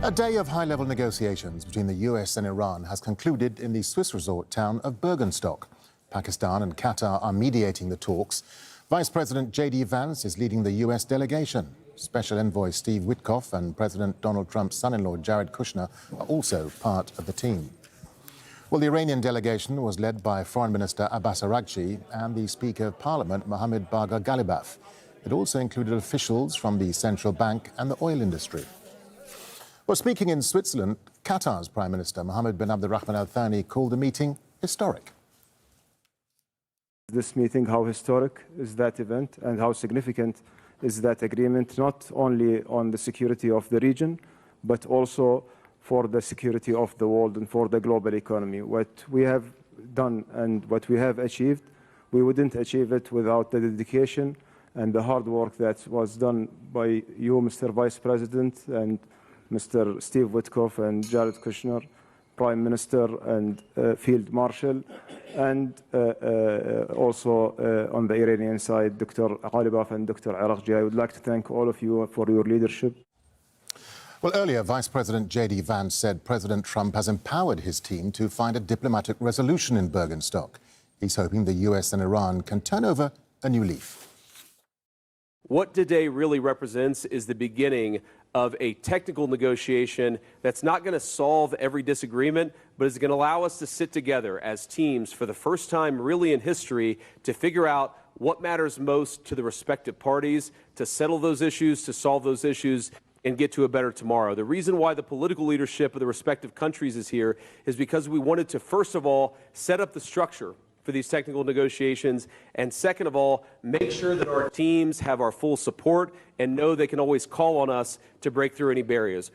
A day of high-level negotiations between the US and Iran has concluded in the Swiss resort town of Bergenstock. Pakistan and Qatar are mediating the talks. Vice President JD Vance is leading the US delegation. Special Envoy Steve Witkoff and President Donald Trump's son-in-law Jared Kushner are also part of the team. Well, the Iranian delegation was led by Foreign Minister Abbas Araghchi and the Speaker of Parliament Mohammad Bagher Ghalibaf. It also included officials from the central bank and the oil industry. Well, speaking in Switzerland, Qatar's Prime Minister Mohammed bin Abdulrahman Al Thani called the meeting historic. This meeting, how historic is that event and how significant is that agreement, not only on the security of the region, but also for the security of the world and for the global economy. What we have done and what we have achieved, we wouldn't achieve it without the dedication and the hard work that was done by you, Mr. Vice President, and Mr. Steve Witkoff and Jared Kushner, Prime Minister and Field Marshal, and also on the Iranian side, Dr. Ghalibaf and Dr. Araghchi. I would like to thank all of you for your leadership. Well, earlier, Vice President JD Vance said President Trump has empowered his team to find a diplomatic resolution in Bergenstock. He's hoping the US and Iran can turn over a new leaf. What today really represents is the beginning of a technical negotiation that's not going to solve every disagreement, but is going to allow us to sit together as teams for the first time really in history to figure out what matters most to the respective parties, to settle those issues, to solve those issues, and get to a better tomorrow. The reason why the political leadership of the respective countries is here is because we wanted to, first of all, set up the structure for these technical negotiations, and second of all, make sure that our teams have our full support and know they can always call on us to break through any barriers.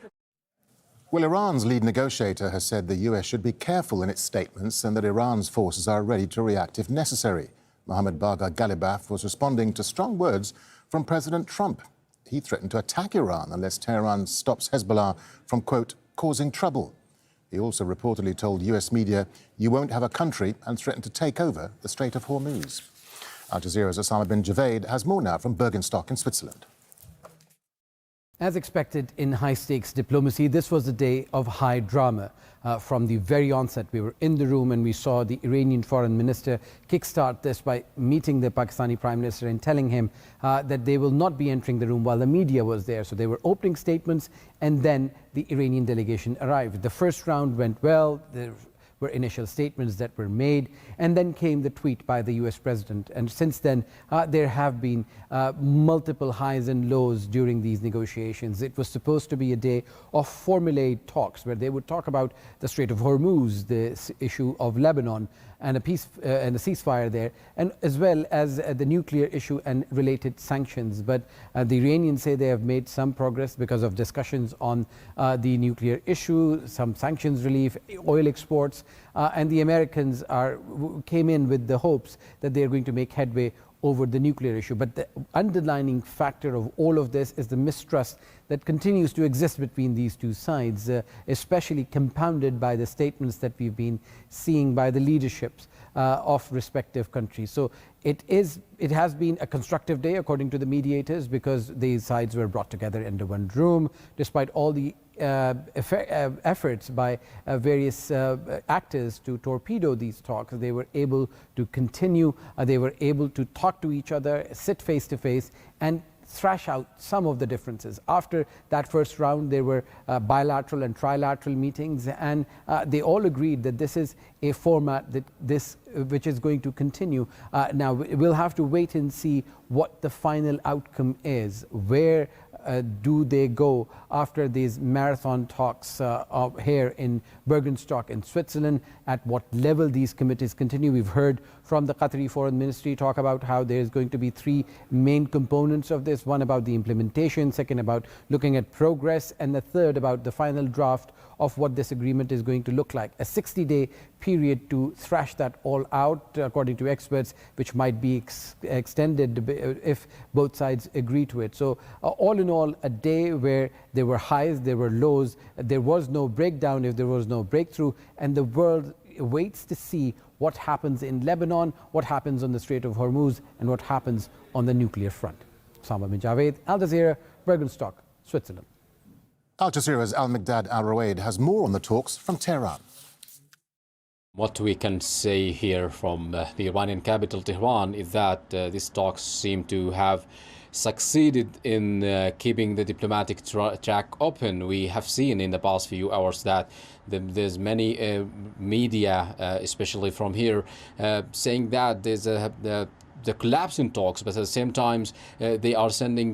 Well, Iran's lead negotiator has said the US should be careful in its statements and that Iran's forces are ready to react if necessary. Mohammad Bagher Ghalibaf was responding to strong words from President Trump. He threatened to attack Iran unless Tehran stops Hezbollah from, quote, causing trouble. He also reportedly told US media, "You won't have a country," and threatened to take over the Strait of Hormuz. Al Jazeera's Osama bin Javed has more now from Bergenstock in Switzerland. As expected in high-stakes diplomacy, this was a day of high drama. From the very onset, we were in the room and we saw the Iranian foreign minister kickstart this by meeting the Pakistani prime minister and telling him that they will not be entering the room while the media was there. So they were opening statements and then the Iranian delegation arrived. The first round went well. There were initial statements that were made, and then came the tweet by the US president. And since then, there have been multiple highs and lows during these negotiations. It was supposed to be a day of formulated talks where they would talk about the Strait of Hormuz, the issue of Lebanon, and a ceasefire there, and as well as the nuclear issue and related sanctions. But the Iranians say they have made some progress because of discussions on the nuclear issue, some sanctions relief, oil exports, and the Americans came in with the hopes that they are going to make headway over the nuclear issue. But the underlining factor of all of this is the mistrust that continues to exist between these two sides, especially compounded by the statements that we've been seeing by the leaderships of respective countries. So it has been a constructive day according to the mediators because these sides were brought together into one room despite all the efforts by various actors to torpedo these talks. They were able to continue, they were able to talk to each other, sit face to face and thrash out some of the differences. After that first round, there were bilateral and trilateral meetings, and they all agreed that this is a format which is going to continue. Now, we'll have to wait and see what the final outcome is. Where do they go after these marathon talks here in Bergenstock in Switzerland? At what level these committees continue? We've heard from the Qatari Foreign Ministry talk about how there's going to be three main components of this. One about the implementation, second about looking at progress, and the third about the final draft of what this agreement is going to look like. A 60-day period to thrash that all out, according to experts, which might be extended if both sides agree to it. So all in all, a day where there were highs, there were lows, there was no breakdown if there was no breakthrough, and the world waits to see what happens in Lebanon, what happens on the Strait of Hormuz, and what happens on the nuclear front. Osama bin Javed, Al Jazeera, Bergenstock, Switzerland. Al Jazeera's Al-Miqdad Al-Rawaid has more on the talks from Tehran. What we can say here from the Iranian capital, Tehran, is that these talks seem to have succeeded in keeping the diplomatic track open. We have seen in the past few hours that there's many media, especially from here, saying that there's the collapse in talks, but at the same time they are sending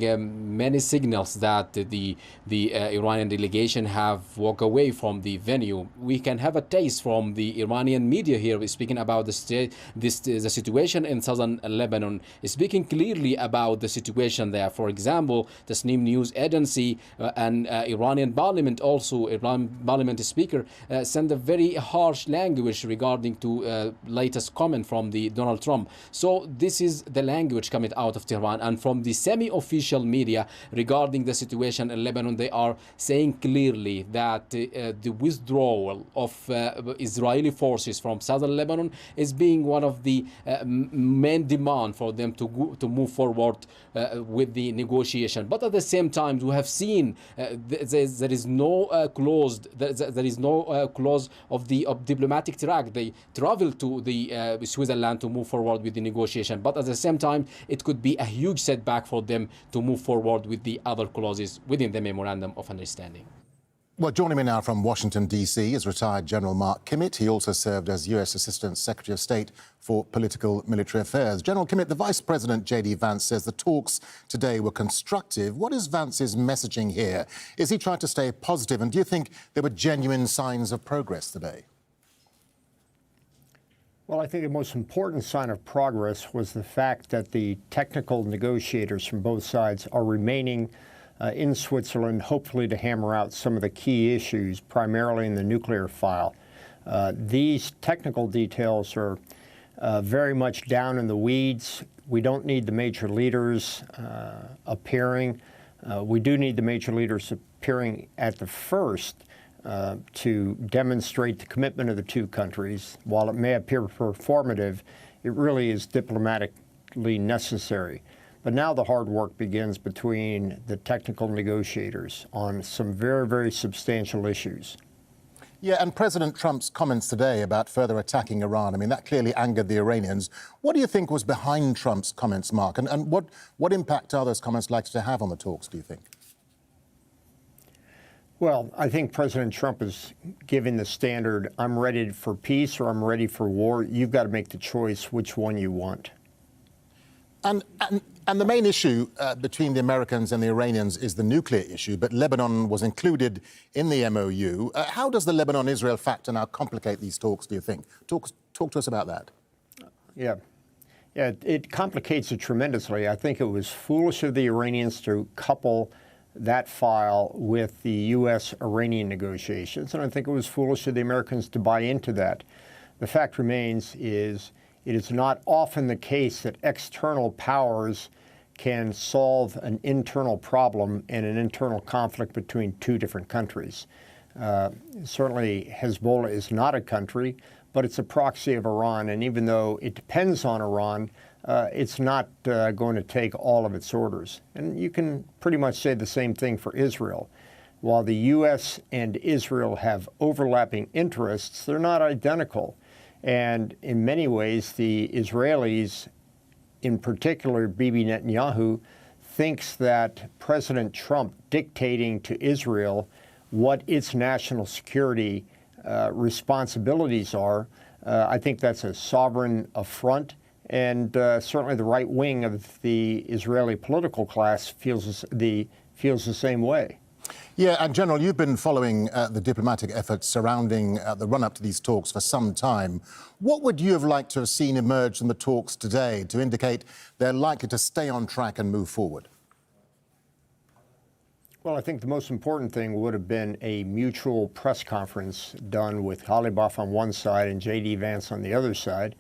many signals that the Iranian delegation have walked away from the venue. We can have a taste from the Iranian media here speaking about the situation in southern Lebanon, speaking clearly about the situation there. For example, the Tasnim news agency and Iranian parliament, also Iran parliament speaker, sent a very harsh language regarding to latest comment from the Donald Trump. So this is the language coming out of Tehran. And from the semi-official media regarding the situation in Lebanon, they are saying clearly that the withdrawal of Israeli forces from southern Lebanon is being one of the main demand for them to move forward with the negotiation. But at the same time, we have seen there is no clause of diplomatic track. They travel to the Switzerland to move forward with the negotiation. But at the same time, it could be a huge setback for them to move forward with the other clauses within the Memorandum of Understanding. Well, joining me now from Washington, D.C. is retired General Mark Kimmitt. He also served as U.S. Assistant Secretary of State for Political Military Affairs. General Kimmitt, the Vice President JD Vance says the talks today were constructive. What is Vance's messaging here? Is he trying to stay positive? And do you think there were genuine signs of progress today? Well, I think the most important sign of progress was the fact that the technical negotiators from both sides are remaining in Switzerland, hopefully to hammer out some of the key issues, primarily in the nuclear file. These technical details are very much down in the weeds. We don't need the major leaders appearing. We do need the major leaders appearing at the first to demonstrate the commitment of the two countries. While it may appear performative, it really is diplomatically necessary. But now the hard work begins between the technical negotiators on some very, very substantial issues. Yeah, and President Trump's comments today about further attacking Iran, I mean, that clearly angered the Iranians. What do you think was behind Trump's comments, Mark? And what impact are those comments likely to have on the talks, do you think? Well, I think President Trump is giving the standard, I'm ready for peace or I'm ready for war. You've got to make the choice which one you want. And the main issue between the Americans and the Iranians is the nuclear issue, but Lebanon was included in the MOU. How does the Lebanon-Israel factor now complicate these talks, do you think? Talk to us about that. Yeah, it complicates it tremendously. I think it was foolish of the Iranians to couple that file with the U.S.-Iranian negotiations, and I think it was foolish of the Americans to buy into that. The fact remains is it is not often the case that external powers can solve an internal problem and an internal conflict between two different countries. Certainly, Hezbollah is not a country, but it's a proxy of Iran, and even though it depends on Iran, it's not going to take all of its orders. And you can pretty much say the same thing for Israel. While the U.S. and Israel have overlapping interests, they're not identical. And in many ways, the Israelis, in particular Bibi Netanyahu, thinks that President Trump dictating to Israel what its national security responsibilities are, I think that's a sovereign affront. And certainly the right wing of the Israeli political class feels the same way. Yeah, and General, you've been following the diplomatic efforts surrounding the run-up to these talks for some time. What would you have liked to have seen emerge from the talks today to indicate they're likely to stay on track and move forward? Well, I think the most important thing would have been a mutual press conference done with Ghalibaf on one side and JD Vance on the other side,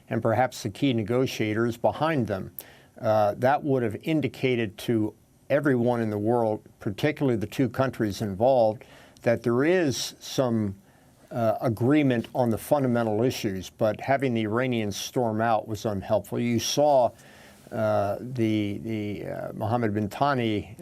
and perhaps the key negotiators behind them. That would have indicated to everyone in the world, particularly the two countries involved, that there is some agreement on the fundamental issues, but having the Iranians storm out was unhelpful. You saw Mohammed bin Tani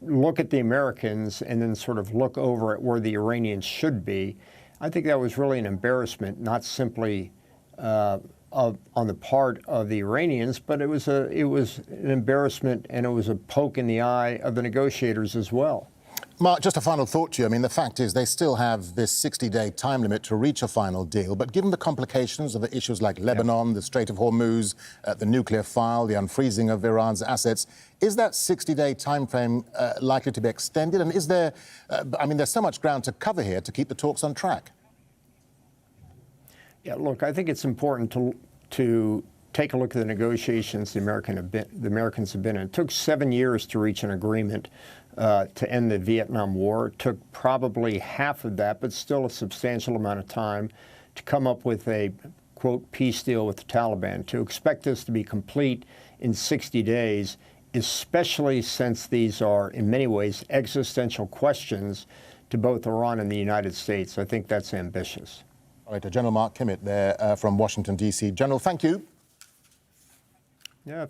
look at the Americans and then sort of look over at where the Iranians should be, I think that was really an embarrassment, not simply on the part of the Iranians, but it was an embarrassment, and it was a poke in the eye of the negotiators as well. Mark, just a final thought to you. I mean, the fact is they still have this 60-day time limit to reach a final deal. But given the complications of the issues like Lebanon, the Strait of Hormuz, the nuclear file, the unfreezing of Iran's assets, is that 60-day time frame likely to be extended? And is there, I mean, there's so much ground to cover here to keep the talks on track. Yeah, look, I think it's important to take a look at the negotiations the Americans have been in. It took 7 years to reach an agreement to end the Vietnam War. It took probably half of that, but still a substantial amount of time to come up with a, quote, peace deal with the Taliban. To expect this to be complete in 60 days, especially since these are, in many ways, existential questions to both Iran and the United States, I think that's ambitious. All right, General Mark Kimmitt there from Washington, D.C. General, thank you. Yeah.